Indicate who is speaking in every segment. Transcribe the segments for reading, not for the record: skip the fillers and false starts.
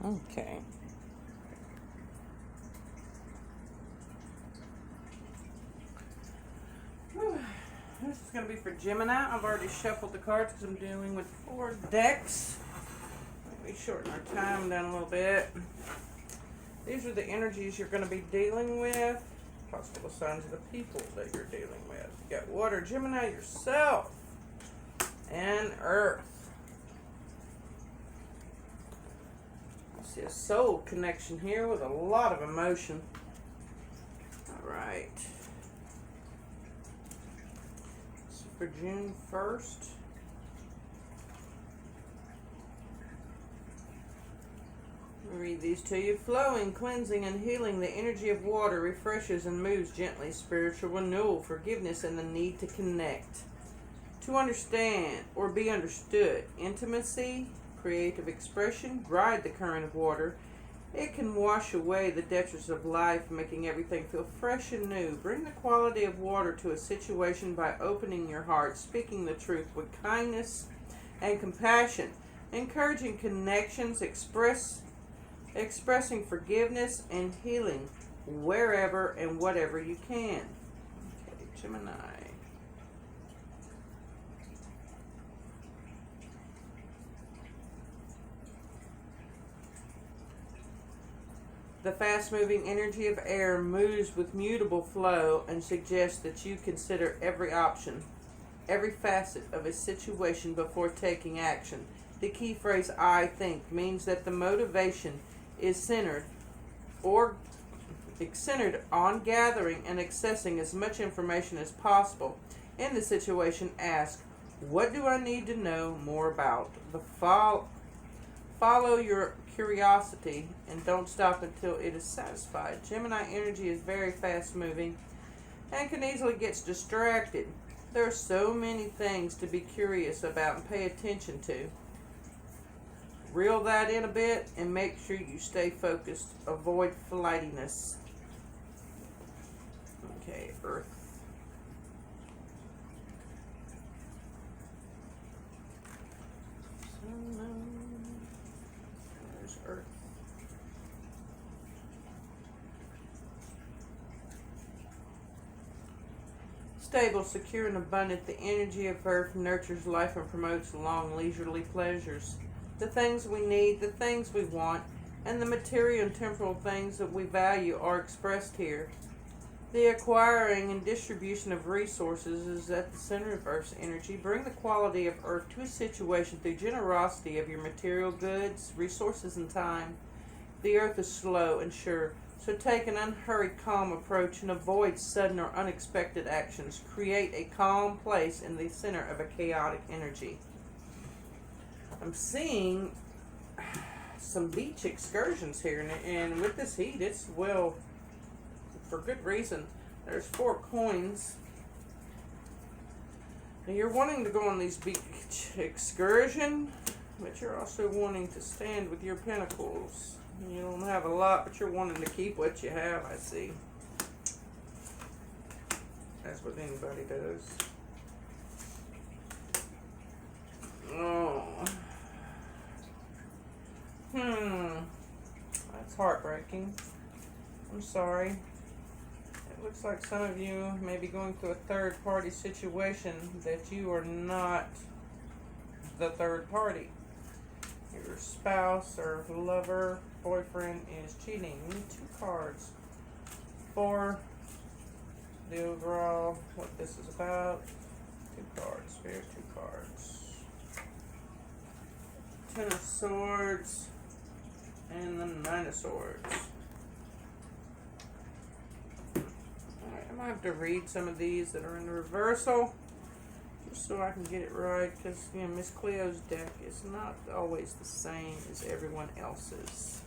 Speaker 1: Okay. This is going to be for Gemini. I've already shuffled the cards because I'm dealing with 4 decks. Let me shorten our time down a little bit. These are the energies you're going to be dealing with. Possible signs of the people that you're dealing with. You got water, Gemini, yourself, and earth. I see a soul connection here with a lot of emotion. All right. So for June 1st. Read these to you. Flowing, cleansing, and healing. The energy of water refreshes and moves gently. Spiritual renewal, forgiveness, and the need to connect. To understand or be understood. Intimacy, creative expression. Ride the current of water. It can wash away the detritus of life, making everything feel fresh and new. Bring the quality of water to a situation by opening your heart, speaking the truth with kindness and compassion. Encouraging connections, expressing forgiveness and healing wherever and whatever you can. Okay, Gemini. The fast-moving energy of air moves with mutable flow and suggests that you consider every option, every facet of a situation before taking action. The key phrase, I think, means that the motivation is centered on gathering and accessing as much information as possible. In the situation, ask, what do I need to know more about? Follow your curiosity and don't stop until it is satisfied. Gemini energy is very fast moving and can easily get distracted. There are so many things to be curious about and pay attention to. Reel that in a bit and make sure you stay focused. Avoid flightiness. Okay, Earth. There's Earth. Stable, secure, and abundant, the energy of Earth nurtures life and promotes long, leisurely pleasures. The things we need, the things we want, and the material and temporal things that we value are expressed here. The acquiring and distribution of resources is at the center of Earth's energy. Bring the quality of Earth to a situation through generosity of your material goods, resources, and time. The Earth is slow and sure, so take an unhurried, calm approach and avoid sudden or unexpected actions. Create a calm place in the center of a chaotic energy. I'm seeing some beach excursions here, and with this heat, it's, well, for good reason. There's 4 coins. Now you're wanting to go on these beach excursion, but you're also wanting to stand with your pentacles. You don't have a lot, but you're wanting to keep what you have, I see. That's what anybody does. Oh. That's heartbreaking. I'm sorry. It looks like some of you may be going through a third-party situation that you are not the third party. Your spouse or lover, boyfriend is cheating. We need 2 cards for the overall, what this is about. 2 cards. Here, 2 cards. 10 of Swords and the 9 of Swords. Alright, I might have to read some of these that are in the reversal just so I can get it right, because, you know, Miss Cleo's deck is not always the same as everyone else's.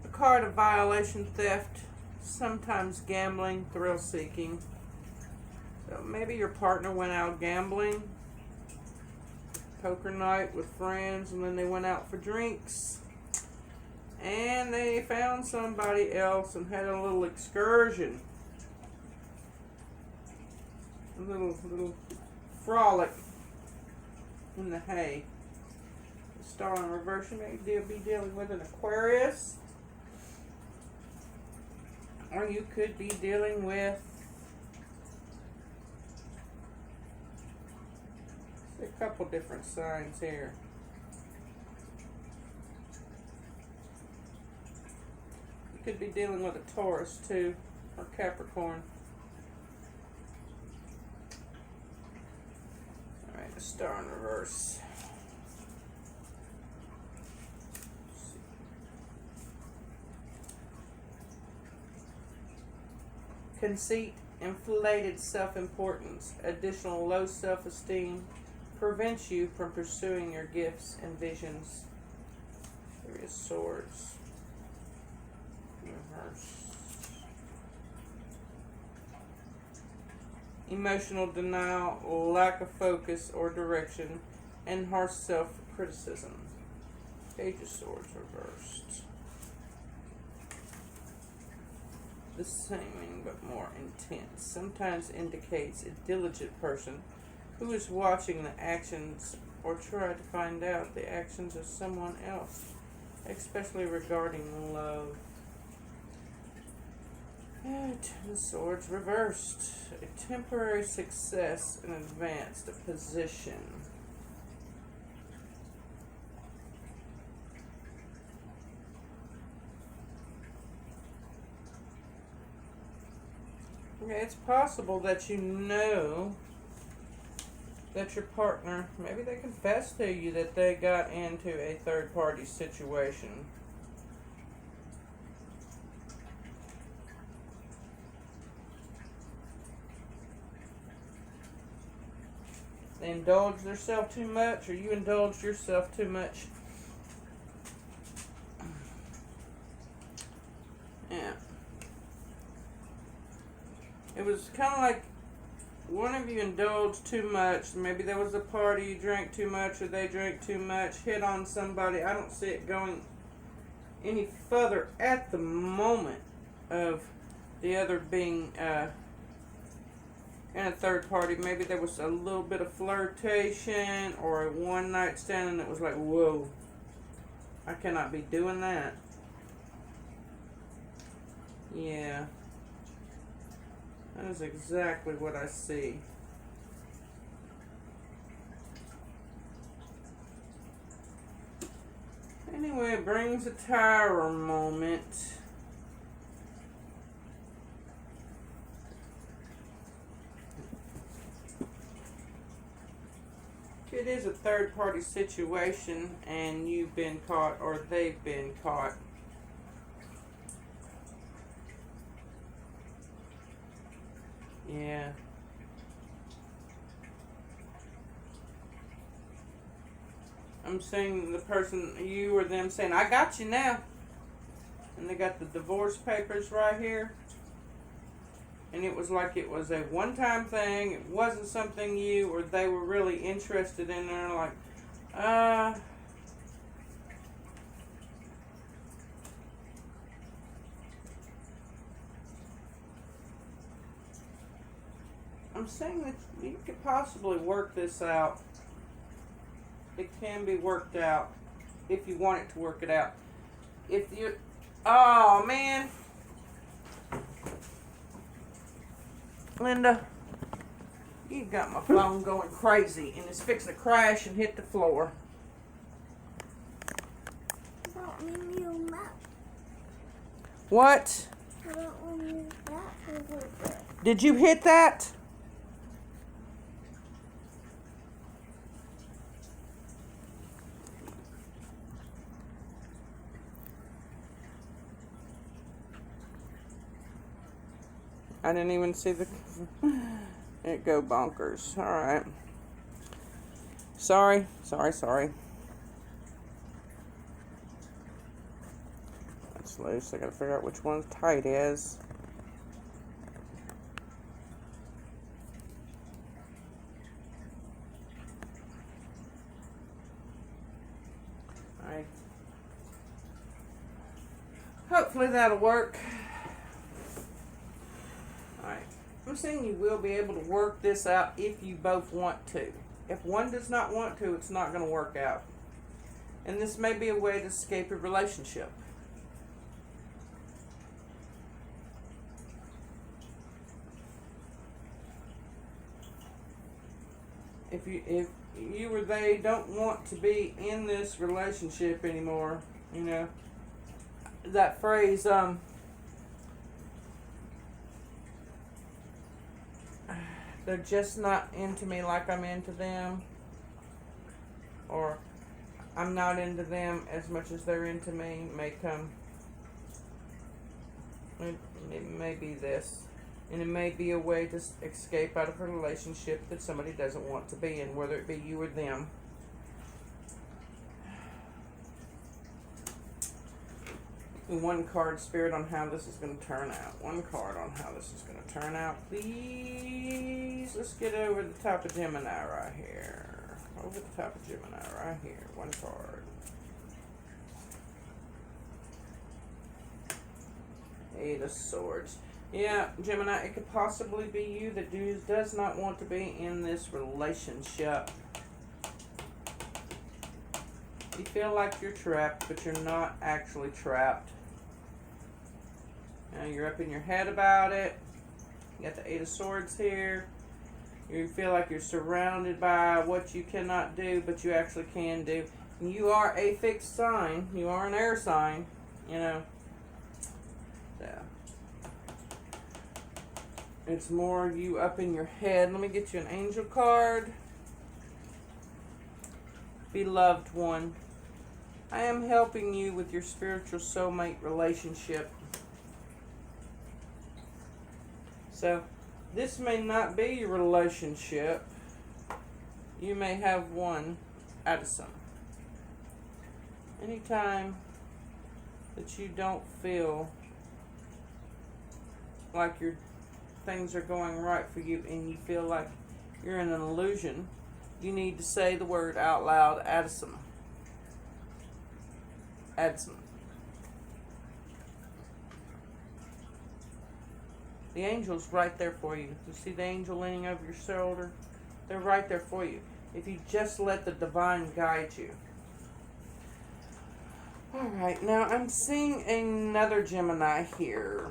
Speaker 1: A card of violation, theft, sometimes gambling, thrill-seeking. So maybe your partner went out gambling, poker night with friends, and then they went out for drinks. And they found somebody else and had a little excursion. A little frolic in the hay. The star in reverse, you may be dealing with an Aquarius. Or you could be dealing with a couple different signs here. You could be dealing with a Taurus too, or Capricorn. Alright, the star in reverse. Conceit, inflated self-importance, additional low self-esteem prevents you from pursuing your gifts and visions. Three of Swords. Reverse. Emotional denial, lack of focus or direction, and harsh self-criticism. Page of Swords reversed. The same but more intense. Sometimes indicates a diligent person who is watching the actions or try to find out the actions of someone else, especially regarding love. And the Swords reversed. A temporary success and advanced position. Okay, it's possible that you know that your partner, maybe they confess to you that they got into a third-party situation. They indulged themselves too much, or you indulged yourself too much. Yeah. It was kind of like one of you indulged too much. Maybe there was a party, you drank too much, or they drank too much, hit on somebody. I don't see it going any further at the moment of the other being in a third party. Maybe there was a little bit of flirtation or a one night stand, and it was like, whoa, I cannot be doing that. Yeah. That is exactly what I see. Anyway, it brings a Tower moment. It is a third-party situation, and you've been caught, or they've been caught. Yeah. I'm saying the person, you or them, saying, I got you now. And they got the divorce papers right here. And it was like it was a one-time thing. It wasn't something you or they were really interested in. They're like, I'm saying that you could possibly work this out. It can be worked out if you want it to work it out. If you, oh man, Linda, you got my phone going crazy and it's fixing to crash and hit the floor. What? Did you hit that? I didn't even see the it go bonkers. All right. Sorry. That's loose. I gotta figure out which one's tight is. All right. Hopefully that'll work. Alright, I'm saying you will be able to work this out if you both want to. If one does not want to, it's not going to work out. And this may be a way to escape a relationship. If you or they don't want to be in this relationship anymore, you know, that phrase, they're just not into me like I'm into them, or I'm not into them as much as they're into me, may come. It may be this. And it may be a way to escape out of a relationship that somebody doesn't want to be in, whether it be you or them. And one card, Spirit, on how this is going to turn out. One card on how this is going to turn out, please. Let's get over the top of Gemini right here. Over the top of Gemini right here. One card. Eight of Swords. Yeah, Gemini, it could possibly be you that does not want to be in this relationship. You feel like you're trapped, but you're not actually trapped. Now you're up in your head about it. You got the Eight of Swords here. You feel like you're surrounded by what you cannot do, but you actually can do. You are a fixed sign. You are an air sign, you know. Yeah. It's more you up in your head. Let me get you an angel card. Beloved one, I am helping you with your spiritual soulmate relationship. So, this may not be your relationship. You may have one out of some. Anytime that you don't feel like things are going right for you and you feel like you're in an illusion, you need to say the word out loud, Addison. Addison. The angel's right there for you. You see the angel leaning over your shoulder? They're right there for you. If you just let the divine guide you. Alright, now I'm seeing another Gemini here.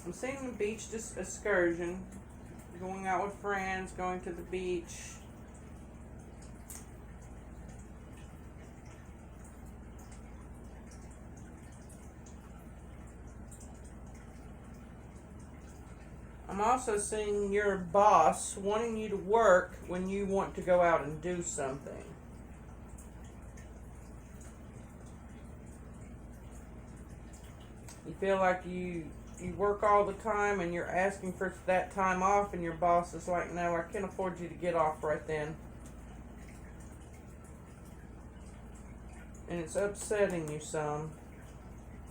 Speaker 1: I'm seeing the beach excursion, going out with friends, going to the beach. I'm also seeing your boss wanting you to work when you want to go out and do something. You feel like you work all the time and you're asking for that time off and your boss is like, no, I can't afford you to get off right then. And it's upsetting you some.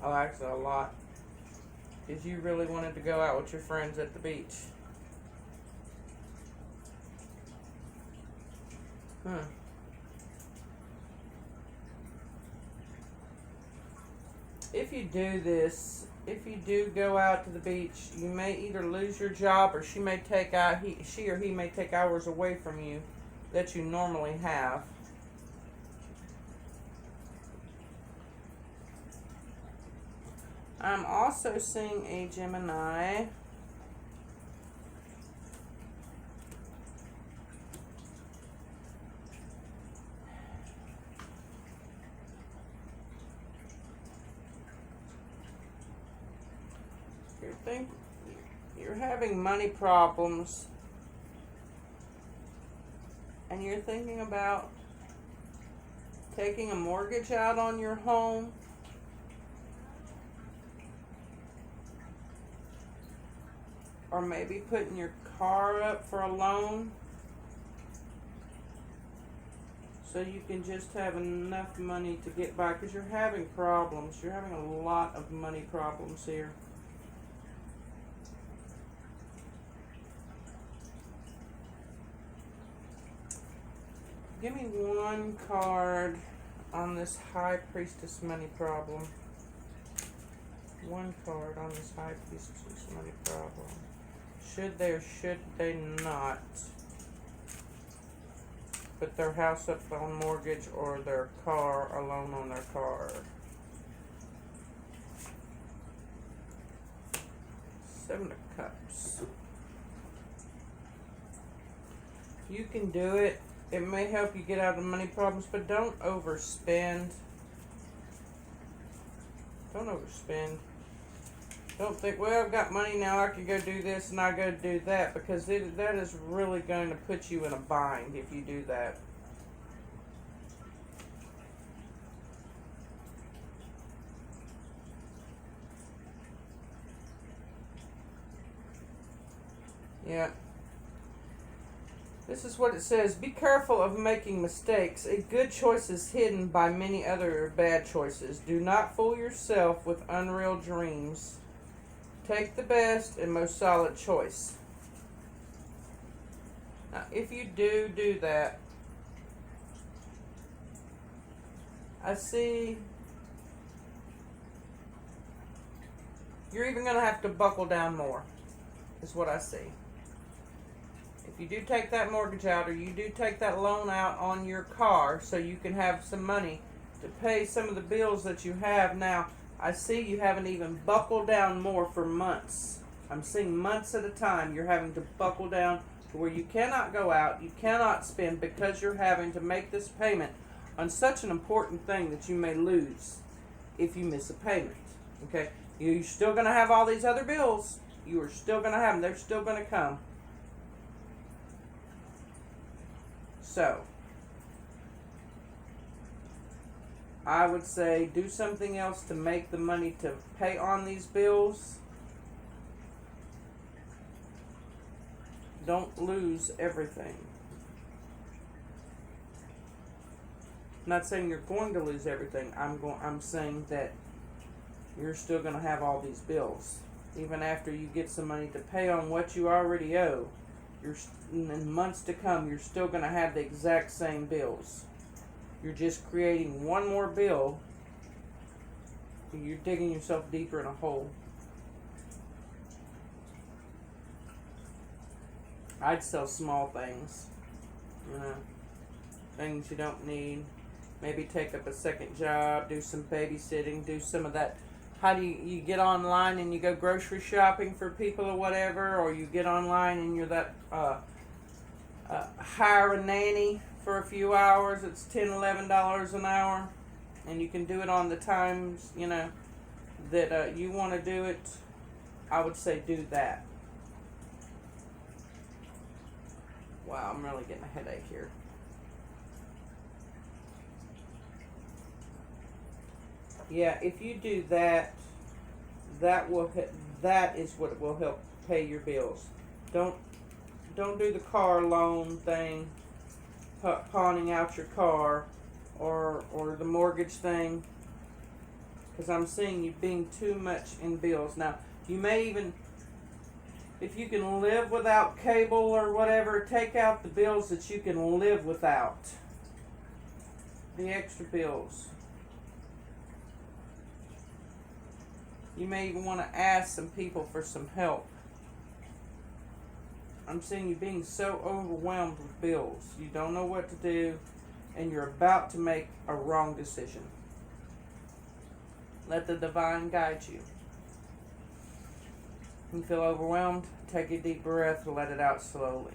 Speaker 1: Oh, actually a lot. Because you really wanted to go out with your friends at the beach. If you do this, if you do go out to the beach, you may either lose your job or she or he may take hours away from you that you normally have. I'm also seeing a Gemini you're having money problems and you're thinking about taking a mortgage out on your home. Or maybe putting your car up for a loan so you can just have enough money to get by, because you're having problems. You're having a lot of money problems here. Give me one card on this High Priestess money problem. One card on this high priestess money problem. Should they or should they not put their house up on mortgage or their car, a loan on their car? Seven of Cups. You can do it. It may help you get out of money problems, but don't overspend. Don't overspend. Don't think, well, I've got money now, I can go do this and I go do that, because that is really going to put you in a bind if you do that. Yeah. This is what it says. Be careful of making mistakes. A good choice is hidden by many other bad choices. Do not fool yourself with unreal dreams. Take the best and most solid choice. Now, if you do that, I see you're even going to have to buckle down more, is what I see. If you do take that mortgage out, or you do take that loan out on your car so you can have some money to pay some of the bills that you have now, I see you haven't even buckled down more for months. I'm seeing months at a time you're having to buckle down to where you cannot go out, you cannot spend, because you're having to make this payment on such an important thing that you may lose if you miss a payment. Okay? You're still going to have all these other bills. You are still going to have them. They're still going to come. So, I would say do something else to make the money to pay on these bills. Don't lose everything. I'm not saying you're going to lose everything. I'm saying that you're still going to have all these bills. Even after you get some money to pay on what you already owe, in months to come, you're still going to have the exact same bills. You're just creating one more bill. You're digging yourself deeper in a hole. I'd sell small things. Things you don't need. Maybe take up a second job, do some babysitting, do some of that. How do you get online and you go grocery shopping for people or whatever, or you get online and you're that hire a nanny for a few hours. It's $10-11 an hour, and you can do it on the times that you want to do it. I would say do that. Wow, I'm really getting a headache here. Yeah, if you do that, that is what will help pay your bills. Don't do the car loan thing, pawning out your car, or the mortgage thing, because I'm seeing you being too much in bills. Now, you may even, if you can live without cable or whatever, take out the bills that you can live without. The extra bills. You may even want to ask some people for some help. I'm seeing you being so overwhelmed with bills. You don't know what to do, and you're about to make a wrong decision. Let the divine guide you. You feel overwhelmed? Take a deep breath, let it out slowly.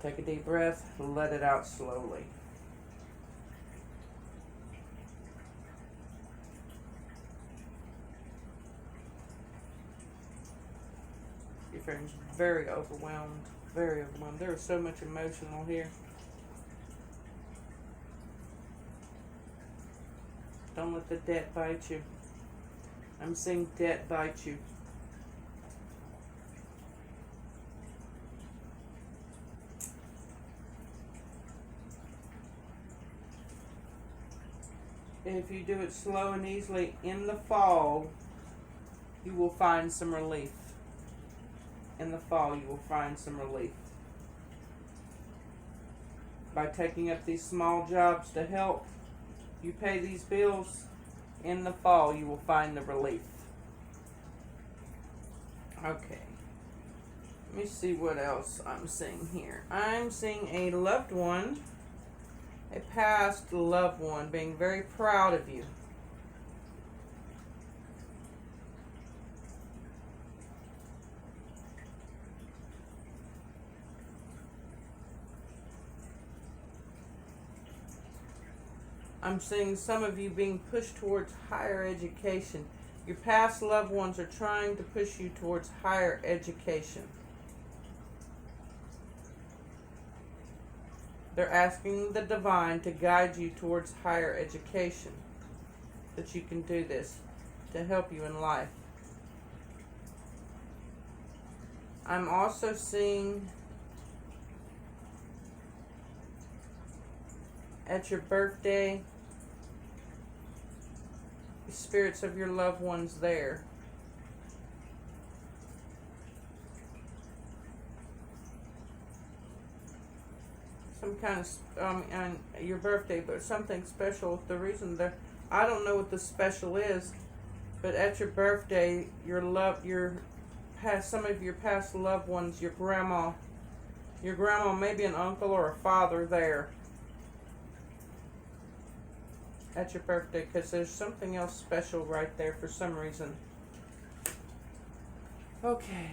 Speaker 1: Take a deep breath, let it out slowly. Your friend's very overwhelmed, very overwhelmed. There is so much emotional here. Don't let the debt bite you. I'm seeing debt bite you. And if you do it slow and easily in the fall, you will find some relief. In the fall, you will find some relief. By taking up these small jobs to help you pay these bills, In the fall, you will find the relief. Okay. Let me see what else I'm seeing here. I'm seeing a loved one, a past loved one, being very proud of you. I'm seeing some of you being pushed towards higher education. Your past loved ones are trying to push you towards higher education. They're asking the divine to guide you towards higher education, that you can do this to help you in life. I'm also seeing at your birthday, the spirits of your loved ones there. Some kind of, on your birthday, but something special. The reason that, I don't know what the special is, but at your birthday, some of your past loved ones, your grandma, maybe an uncle or a father there at your birthday, because there's something else special right there for some reason. Okay.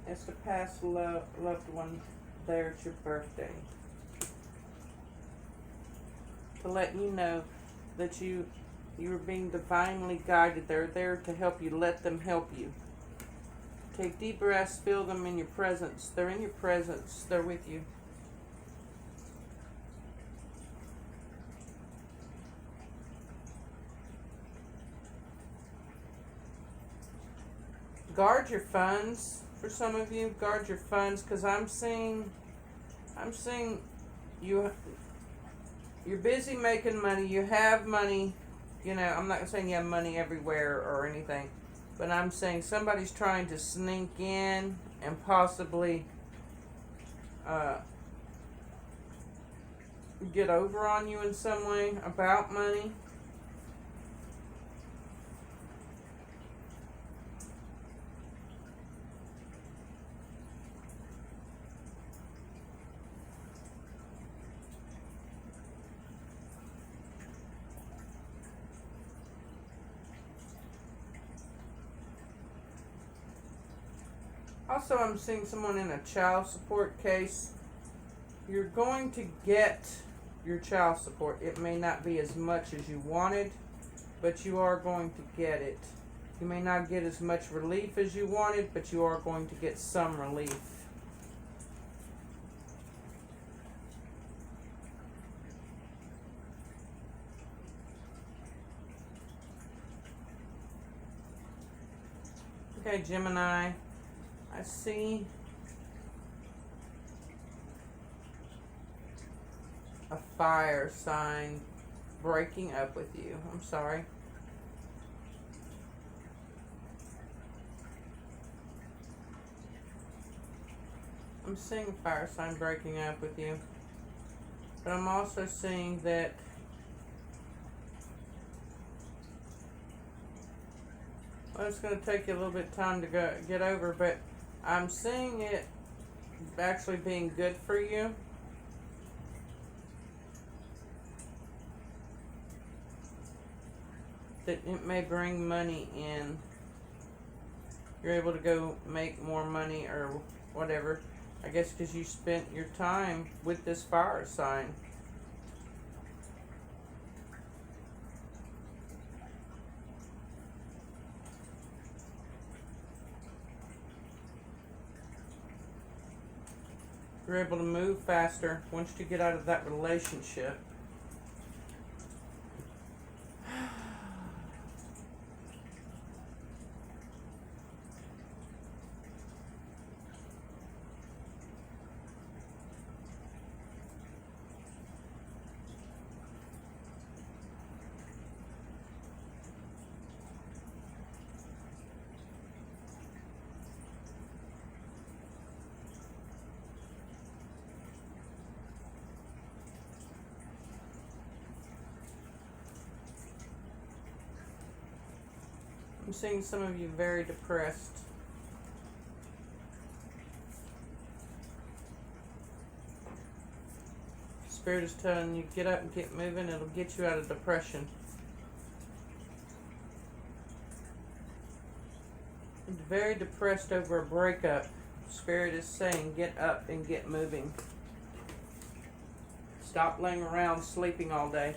Speaker 1: It's the past loved one there at your birthday, to let you know that you are being divinely guided. They're there to help you. Let them help you. Take deep breaths. Feel them in your presence. They're in your presence. They're with you. Guard your funds. For some of you, guard your funds, because I'm seeing you're busy making money. You have money. You know, I'm not saying you have money everywhere or anything, but I'm saying somebody's trying to sneak in and possibly get over on you in some way about money. Also, I'm seeing someone in a child support case. You're going to get your child support. It may not be as much as you wanted, but you are going to get it. You may not get as much relief as you wanted, but you are going to get some relief. Okay, Gemini. I see a fire sign breaking up with you. I'm sorry. I'm seeing a fire sign breaking up with you. But I'm also seeing that it's going to take you a little bit of time to get over, but I'm seeing it actually being good for you. That it may bring money in. You're able to go make more money or whatever. I guess because you spent your time with this fire sign. You're able to move faster once you get out of that relationship. I'm seeing some of you very depressed. Spirit is telling you, get up and get moving. It'll get you out of depression. You're very depressed over a breakup. Spirit is saying, get up and get moving. Stop laying around sleeping all day.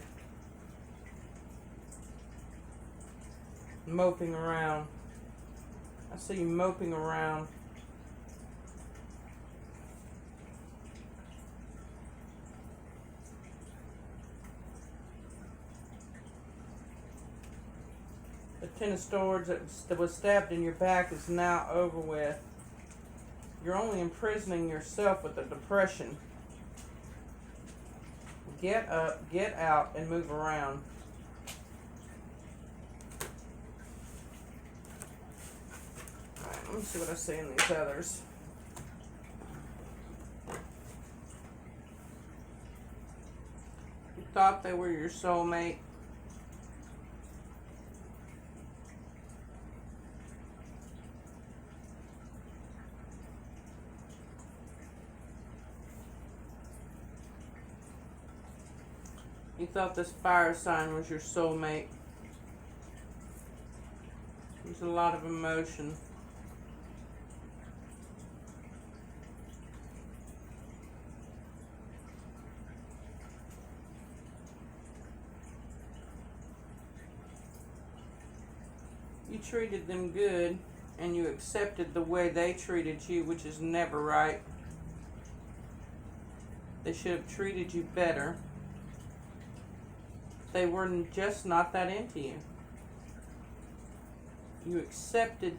Speaker 1: Moping around. I see you moping around. The Ten of Swords that was stabbed in your back is now over with. You're only imprisoning yourself with the depression. Get up, get out, and move around. Alright, let me see what I see in these others. You thought they were your soulmate. You thought this fire sign was your soulmate. There's a lot of emotion. You treated them good, and you accepted the way they treated you, which is never right. They should have treated you better. They were just not that into you. You accepted,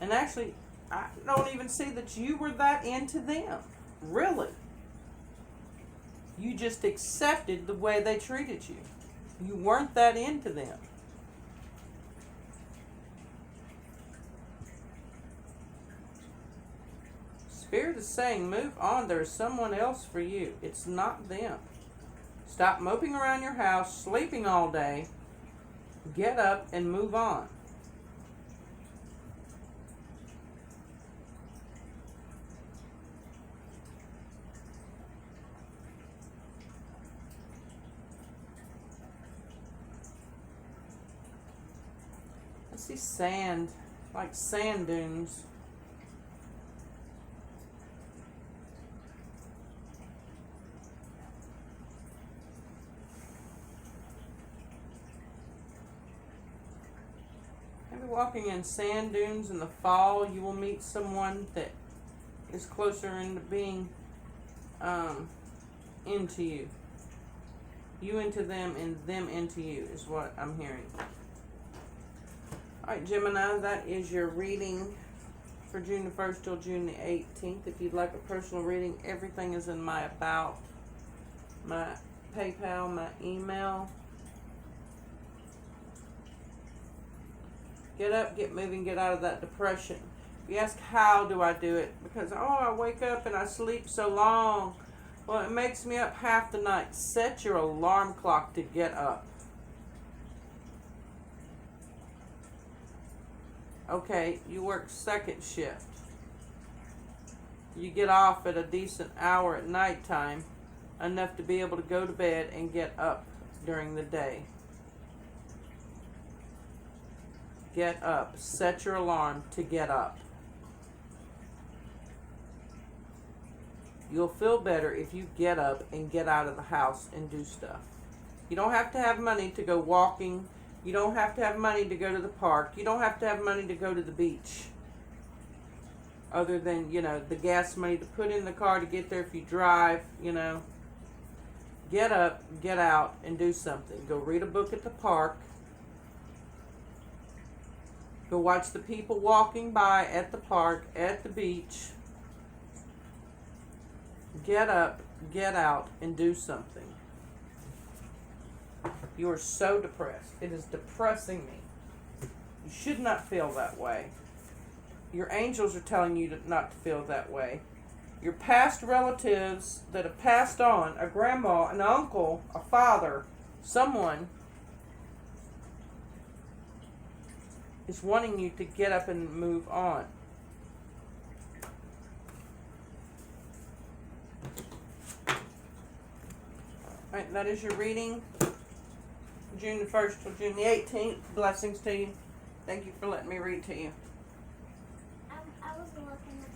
Speaker 1: and actually, I don't even see that you were that into them. Really. You just accepted the way they treated you. You weren't that into them. Spirit is saying, move on. There's someone else for you. It's not them. Stop moping around your house, sleeping all day. Get up and move on. I see sand, like sand dunes. Walking in sand dunes in the fall, you will meet someone that is closer into being into you. You into them and them into you is what I'm hearing. Alright, Gemini, that is your reading for June the 1st till June the 18th. If you'd like a personal reading, everything is in my about, my PayPal, my email. Get up, get moving, get out of that depression. If you ask, how do I do it? Because, I wake up and I sleep so long. Well, it makes me up half the night. Set your alarm clock to get up. Okay, you work second shift. You get off at a decent hour at nighttime, enough to be able to go to bed and get up during the day. Get up. Set your alarm to get up. You'll feel better if you get up and get out of the house and do stuff. You don't have to have money to go walking. You don't have to have money to go to the park. You don't have to have money to go to the beach. Other than, the gas money to put in the car to get there if you drive, Get up, get out, and do something. Go read a book at the park. Go watch the people walking by at the park, at the beach. Get up, get out, and do something. You are so depressed. It is depressing me. You should not feel that way. Your angels are telling you not to feel that way. Your past relatives that have passed on, a grandma, an uncle, a father, someone is wanting you to get up and move on. Alright, that is your reading. June the 1st till June the 18th. Blessings to you. Thank you for letting me read to you.
Speaker 2: I was looking